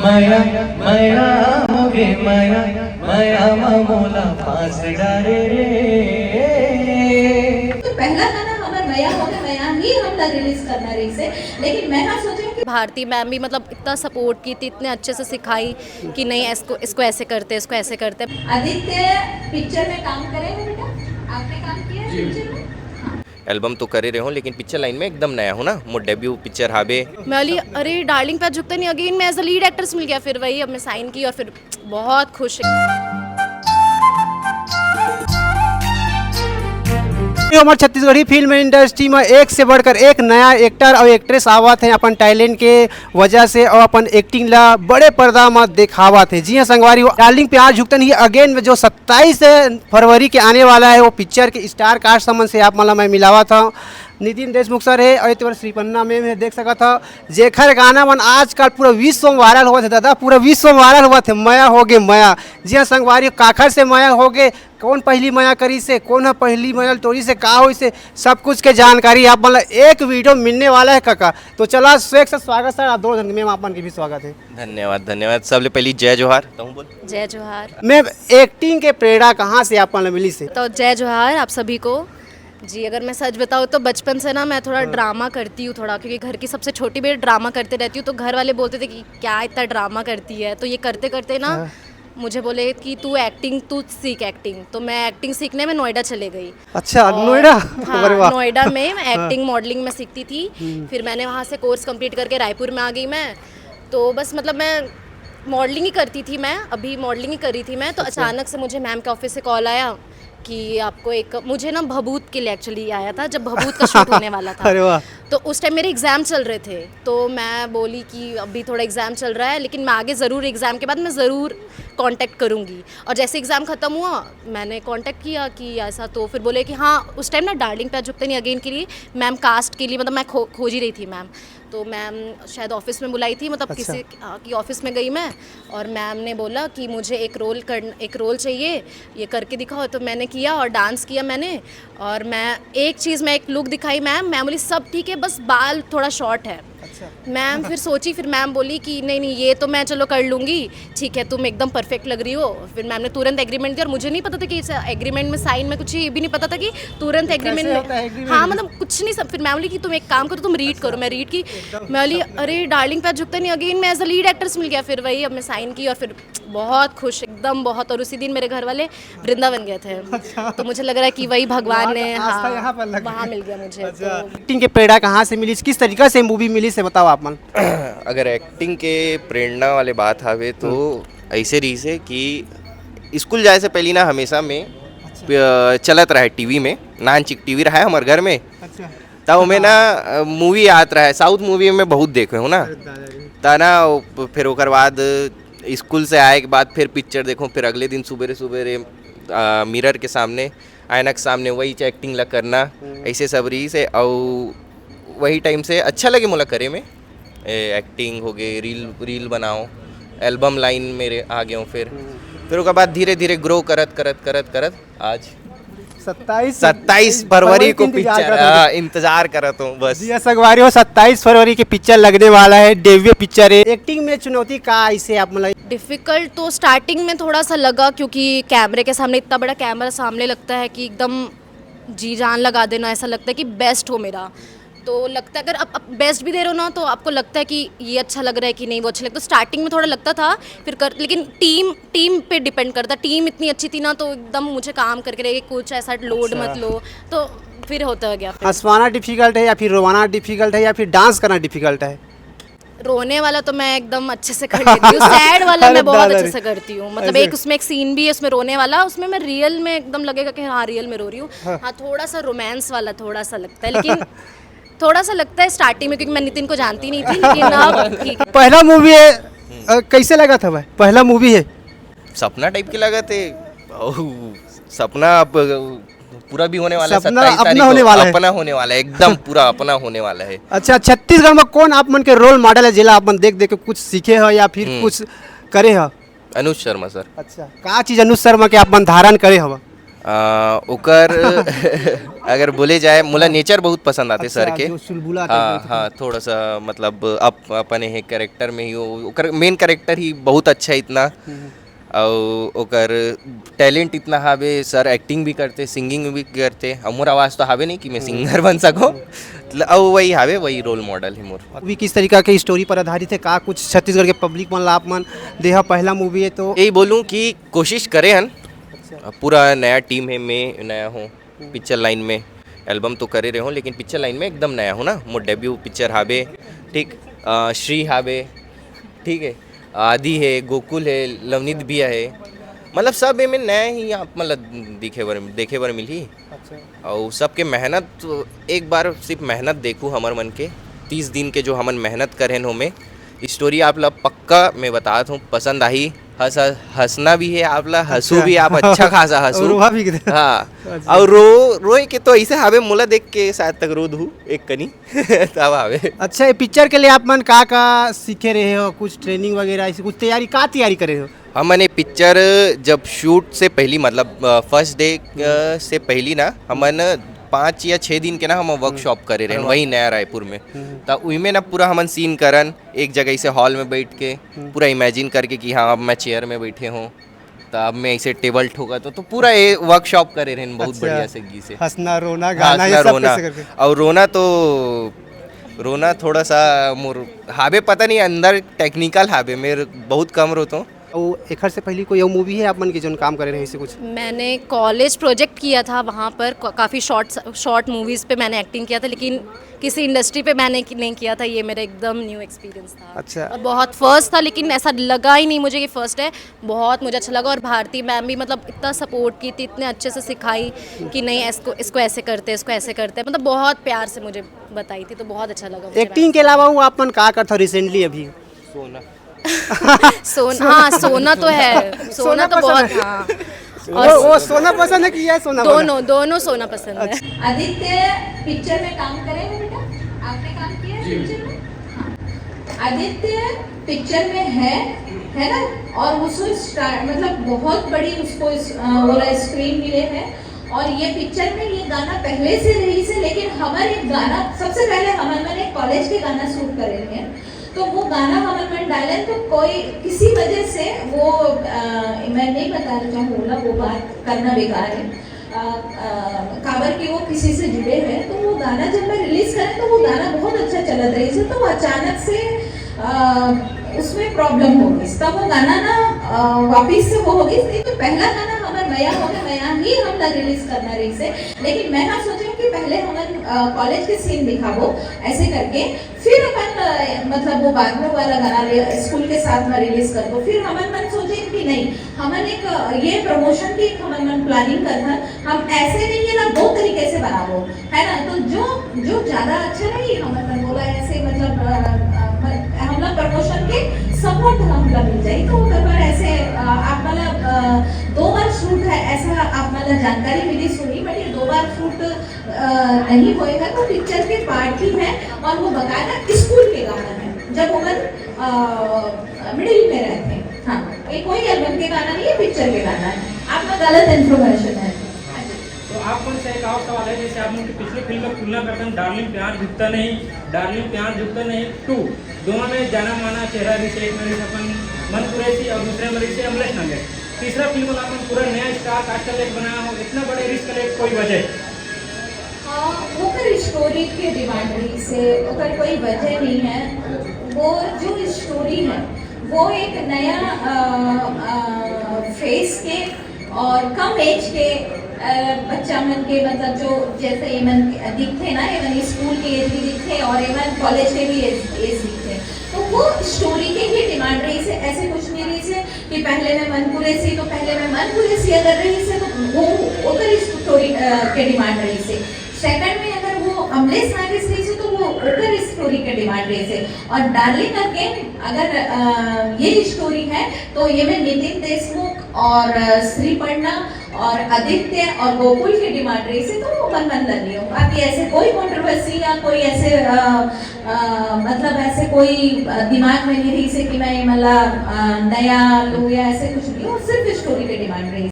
माया माया होगे माया माया मामोला फांस डारे रे। तो पहला गाना हमारा नया होगा, नया ही हमला रिलीज करना रही से, लेकिन मैं ना सोच रही हूँ कि भारती मैम भी मतलब इतना सपोर्ट की थी, इतने अच्छे से सिखाई कि नहीं इसको ऐसे करते, इसको ऐसे करते। आदित्य पिक्चर में काम करेंगे बेटा, आपने काम किया है पिक्चर में? एल्बम तो करे रहे हो लेकिन पिक्चर लाइन में एकदम नया हूँ ना। मोर डेब्यू पिक्चर हाबे। मैं बोली अरे डार्लिंग पे झुकता नहीं, अगेन मैं एज अ लीड एक्ट्रेस मिल गया, फिर वही अब मैं साइन की और फिर बहुत खुश। हमारे छत्तीसगढ़ी फिल्म इंडस्ट्री में एक से बढ़कर एक नया एक्टर और एक्ट्रेस आवत है अपन टैलेंट के वजह से और अपन एक्टिंग ला बड़े पर्दा में दिखावत है। जी हाँ संगवारी, डार्लिंग पे आज झुकतन ही अगेन जो 27 फरवरी के आने वाला है वो पिक्चर के स्टार कास्ट समन से आप मतलब मैं मिलावा था। नितिन देशमुख सर है और इतवर श्रीपन्ना मैम है, देख सका था जेखर गाना मन आजकल पूरा विश्व में वायरल हुआ था दादा, पूरा विश्व में वायरल हुआ थे, माया हो गए माया। जी हाँ संगवारी, काखर से माया हो गए, कौन पहली माया करी से, कौन है पहली माया टोरी से, कहा हो से, सब कुछ के जानकारी आप मतलब एक वीडियो मिलने वाला है काका। तो चला स्वेग से स्वागत सर, आप दो जन मैम आपन की भी स्वागत है। धन्यवाद धन्यवाद। सबले पहली जय जोहार कहूँ बोल। जय जोहार। मैम एक्टिंग के प्रेरणा कहाँ से आप मतलब मिली से? तो जय जोहार आप सभी को। जी अगर मैं सच बताऊँ तो बचपन से ना मैं थोड़ा ड्रामा करती हूँ थोड़ा, क्योंकि घर की सबसे छोटी बेटी ड्रामा करते रहती हूँ, तो घर वाले बोलते थे कि क्या इतना ड्रामा करती है। तो ये करते करते ना मुझे बोले कि तू सीख एक्टिंग, तो मैं एक्टिंग सीखने में नोएडा चले गई। अच्छा नोएडा? अरे हाँ वाह। नोएडा में एक्टिंग मॉडलिंग में सीखती थी। फिर मैंने वहाँ से कोर्स कंप्लीट करके रायपुर में आ गई मैं। तो बस मतलब मैं मॉडलिंग ही करती थी, मैं अभी मॉडलिंग ही कर रही थी मैं। तो अचानक से मुझे मैम के ऑफिस से कॉल आया कि आपको एक, मुझे ना भभूत के लिए एक्चुअली आया था जब भभूत का शूट होने वाला था। अरे वाह। तो उस टाइम मेरे एग्ज़ाम चल रहे थे, तो मैं बोली कि अभी थोड़ा एग्ज़ाम चल रहा है लेकिन मैं आगे ज़रूर एग्ज़ाम के बाद मैं ज़रूर कांटेक्ट करूँगी। और जैसे एग्ज़ाम ख़त्म हुआ मैंने कांटेक्ट किया कि ऐसा, तो फिर बोले कि हाँ उस टाइम ना डार्लिंग पे झुकते नहीं अगेन के लिए मैम कास्ट के लिए मतलब मैं खोज ही रही थी मैम। तो मैम शायद ऑफिस में बुलाई थी, मतलब अच्छा। किसी की ऑफिस में गई मैं और मैम ने बोला कि मुझे एक रोल चाहिए, ये करके दिखाओ। तो मैंने किया और डांस किया मैंने, और मैं एक लुक दिखाई मैम बोली सब ठीक है बस बाल थोड़ा शॉर्ट है। अच्छा। मैम फिर सोची, फिर मैम बोली कि नहीं ये तो मैं चलो कर लूँगी, ठीक है तुम एकदम परफेक्ट लग रही हो। फिर मैम ने तुरंत एग्रीमेंट दिया और मुझे नहीं पता था कि इस एग्रीमेंट में साइन में कुछ, ये भी नहीं पता था कि तुरंत एग्रीमेंट में, हाँ मतलब कुछ नहीं सब। फिर मैम बोली कि तुम एक काम करो तुम रीड करो। मैं रीड की, मैं बोली अरे डार्लिंग पे झुकता नहीं, अगेन मैं एज अ लीड एक्ट्रेस मिल गया। फिर वही अब मैं साइन की और फिर बहुत खुश एकदम बहुत। और उसी दिन मेरे घर वाले वृंदावन गए थे। तो मुझे लग रहा है कि वही भगवान ने यहाँ पर लग वहाँ मिल गया मुझे। तो एक्टिंग के प्रेरणा कहाँ से मिली, किस तरीका से मूवी मिली से बताओ आप मन। अगर एक्टिंग के प्रेरणा वाले बात हावे तो ऐसे रही से कि स्कूल जाए से पहले ना हमेशा में चलत रहा है टीवी में, नान चिक टीवी रहा है हमारे घर में। अच्छा। तब में ना मूवी आत रहा है, साउथ मूवी में बहुत देखे हूँ ना। ता ना फिर ओकर बाद स्कूल से आए के बाद फिर पिक्चर देखो, फिर अगले दिन सुबेरे सुबेरे मिरर के सामने आयना के सामने वही एक्टिंग ला करना, ऐसे सब रही से। और वही टाइम से अच्छा लगे मुला करे में एक्टिंग हो गई, रील बनाओ, एल्बम लाइन मेरे आ गए। फिर उसके बाद धीरे धीरे ग्रो करत आज 27 फरवरी को पिक्चर इंतजार करत हूँ बस। जी संगवारी हो 27 फरवरी की पिक्चर लगने वाला है, डेब्यू पिक्चर है। एक्टिंग में चुनौती का इसे आप मतलब? डिफ़िकल्ट तो स्टार्टिंग में थोड़ा सा लगा, क्योंकि कैमरे के सामने इतना बड़ा कैमरा सामने लगता है कि एकदम जी जान लगा देना, ऐसा लगता है कि बेस्ट हो मेरा। तो लगता है अगर आप बेस्ट भी दे रहे हो ना तो आपको लगता है कि ये अच्छा लग रहा है कि नहीं वो अच्छा लगता है। तो स्टार्टिंग में थोड़ा लगता था फिर लेकिन टीम पे डिपेंड करता। टीम इतनी अच्छी थी ना तो एकदम मुझे काम करके रहे, कुछ ऐसा लोड मत लो, तो फिर होता गया। हंसवाना डिफिकल्ट है या फिर रोवाना डिफिकल्ट है या फिर डांस करना डिफिकल्ट है? रोने वाला तो मैं एकदम अच्छे से कर लेती हूँ, सैड वाला मैं बहुत अच्छे से करती हूँ। मतलब एक उसमें एक सीन भी है उसमें रोने वाला, उसमें मैं रियल में एकदम लगेगा कि हाँ रियल में रो रही हूँ। हाँ थोड़ा सा रोमांस वाला थोड़ा सा लगता है, लेकिन थोड़ा सा लगता है स्टार्टिंग में, क्योंकि मैं नितिन को जानती नहीं थी, लेकिन अब ठीक है। पहला मूवी है, कैसे लगा था भाई पहला मूवी है? सपना टाइप की लगा थे। सपना अब पूरा भी होने वाला है, सपना 27 तारीख अपना को होने वाला है। अपना होने वाला है, एकदम पूरा अपना होने वाला है। अच्छा, छत्तीसगढ़ में कौन आप मन के रोल मॉडल है जिला आप मन देख के कुछ सीखे हो या फिर कुछ करे हो? अनुज शर्मा सर। अच्छा, का चीज अनुज शर्मा के आप मन धारण करे हो? ओकर अगर बोले जाए मोला नेचर बहुत पसंद आते सर के। जो चुलबुला हाँ हाँ, थोड़ा सा मतलब अपने है कैरेक्टर में ही ओकर मेन कैरेक्टर ही बहुत अच्छा इतना, और ओकर टैलेंट इतना हावे। सर एक्टिंग भी करते, सिंगिंग भी करते। अब मोर आवाज़ तो हावे नहीं कि मैं सिंगर बन सको, और वही हावे, वही रोल मॉडल है मोर। मूवी किस तरीका के स्टोरी पर आधारित है? का कुछ छत्तीसगढ़ के पब्लिक मन ला आप मन देहा पहला मूवी है तो यही बोलूँ कि कोशिश करें हन। पूरा नया टीम है, मैं नया हूँ पिक्चर लाइन में। एल्बम तो करे रहे हूँ लेकिन पिक्चर लाइन में एकदम नया हूँ ना। मोर डेब्यू पिक्चर हावे, ठीक। श्री हावे, ठीक है, आदि है, गोकुल है, लवनीत भी है, मतलब सब में नया ही आप मतलब देखे बर मिली। और सबके मेहनत एक बार सिर्फ मेहनत देखूँ हमर मन के 30 दिन के जो हमन मेहनत करें हो में स्टोरी आप ला पक्का मैं बताता हूँ पसंद आई। हंसना भी है आप ला, हंसू भी आप अच्छा खासा हंसू। रोहा भी किधर? हाँ, और रोए के तो ऐसे हावे मोला देख के शायद तक रो दूँ एक कनी तब हावे। अच्छा, ये पिक्चर के लिए आप मन का सीखे रहे हो? कुछ ट्रेनिंग वगैरह ऐसी कुछ तैयारी करे हो? हमने पिक्चर जब शूट से पहली मतलब फर्स्ट डे से पहली ना हमन 5 या 6 दिन के ना हम वर्कशॉप करे रहे वही नया रायपुर में। तो उनमें ना पूरा हमन सीन करन एक जगह से हॉल में बैठ के पूरा इमेजिन करके कि हाँ अब मैं चेयर में बैठे हूँ, तो अब मैं ऐसे टेबल ठोका तो पूरा ये वर्कशॉप करे रहे बहुत बढ़िया से गी से। हंसना रोना गाना ये सब रोना, कैसे करके? और रोना थोड़ा सा मोर हावे, पता नहीं अंदर टेक्निकल हावे मेरे बहुत कम रोता हूँ। और एक से पहले कोई मूवी है आप मन के जो काम करे रहे ऐसे कुछ? मैंने कॉलेज प्रोजेक्ट किया था, वहाँ पर काफ़ी शॉर्ट मूवीज़ पे मैंने एक्टिंग किया था, लेकिन किसी इंडस्ट्री पे मैंने नहीं किया था। ये मेरा एकदम न्यू एक्सपीरियंस था। अच्छा। और बहुत फर्स्ट था, लेकिन ऐसा लगा ही नहीं मुझे कि फर्स्ट है। बहुत मुझे अच्छा लगा, और भारती मैम भी मतलब इतना सपोर्ट की थी, इतने अच्छे से सिखाई कि नहीं इसको ऐसे करते, इसको ऐसे करते, मतलब बहुत प्यार से मुझे बताई थी, तो बहुत अच्छा लगा मुझे। एक्टिंग के अलावा वो आप मन का करता रिसेंटली अभी? हाँ, सोना तो है, सोना तो बहुत। हाँ, और वो सोना पसंद है कि यह सोना? दोनों सोना पसंद है। आदित्य पिक्चर में काम करे हो बेटा? आपने काम किया है पिक्चर में? हाँ। आदित्य पिक्चर में है ना, और उसको मतलब बहुत बड़ी उसको बोला स्क्रीन मिले है। और ये पिक्चर में ये गाना पहले से रही से, लेकिन हमारे गाना सबसे पहले हमारे कॉलेज के गाना शूट करे हैं, तो वो गाना हमारे डाले तो कोई किसी वजह से वो मैं नहीं बता चाहूँगा, वो बात करना बेकार है। काबर की वो किसी से जुड़े हैं, तो वो गाना जब मैं रिलीज करें तो वो गाना बहुत अच्छा चल रही है, तो अचानक से उसमें प्रॉब्लम होगी, तब वो गाना ना वापिस से वो होगी। तो पहला गाना हमारा नया ही हम रिलीज करना रही से, लेकिन मैं सोचे कि पहले हम कॉलेज के सीन दिखाबो ऐसे करके, फिर अपन मतलब वो बाद में वाला गाना स्कूल के साथ में रिलीज करबो। फिर हमारे मन सोचे कि नहीं, हमन एक ये प्रमोशन की हमारे मन प्लानिंग करना, हम ऐसे नहीं है ना, 2 तरीके से बनाबो है ना। तो जो ज्यादा अच्छा नहीं हमारे मन बोला ऐसे मतलब हम लोग प्रमोशन के सपोर्ट हम लोग मिल जाए, तो ऐसे आप मतलब 2 बार शूट है ऐसा आप मतलब जानकारी मिली सुनी, बट ये 2 बार शूट नहीं होएगा। तो पिक्चर के पार्ट ही है, और वो बकायदा स्कूल के गाना है जब हम मिडिल में रहते हैं। हाँ, ये कोई एल्बम के गाना नहीं है, पिक्चर के गाना है। आपका गलत इन्फॉर्मेशन है। तो आप कौन सा एक और सवाल है, जैसे आप उनकी पिछली फिल्म में तुलना करते हैं डार्लिंग प्यार झुकता नहीं 2, दोनों में जाना माना चेहरा अभिषेक में अपन मन कुरैशी और दूसरे मरीज से अमलेश नागर। तीसरा फिल्म आपने पूरा नया स्टार कास्ट का लेक बनाया हो, इतना बड़े रिस्क लेक कोई वजह? ओकर स्टोरी के डिमांड से ओकर कोई वजह नहीं है। वो जो स्टोरी है वो एक नया फेस के और कम एज के बच्चा मन के मतलब जो जैसे इवन दिखते ना, इवन स्कूल के एज भी दिखते और इवन कॉलेज के भी एज दिखते, तो वो स्टोरी के ही डिमांड रही से। ऐसे कुछ नहीं रही से कि पहले मैं मनपुरे सी तो पहले मैं मनपुरे सी अगर रही से, तो वो ओकर स्टोरी के डिमांड रही से। सेकंड में अगर वो अमलेश नागेश रही से, तो वो ओकर स्टोरी के डिमांड रही से। और डार्लिंग अगेन अगर ये स्टोरी है, तो ये में नितिन देशमुख और श्रीपर्णा और आदित्य और गोकुल की डिमांड रही से, तो वो मन लगी हो। बाकी ऐसे कोई कंट्रोवर्सी या कोई ऐसे मतलब ऐसे कोई दिमाग में नहीं रही से कि मैं मतलब नया लूँ या ऐसे कुछ नहीं हो, सिर्फ स्टोरी की डिमांड रही।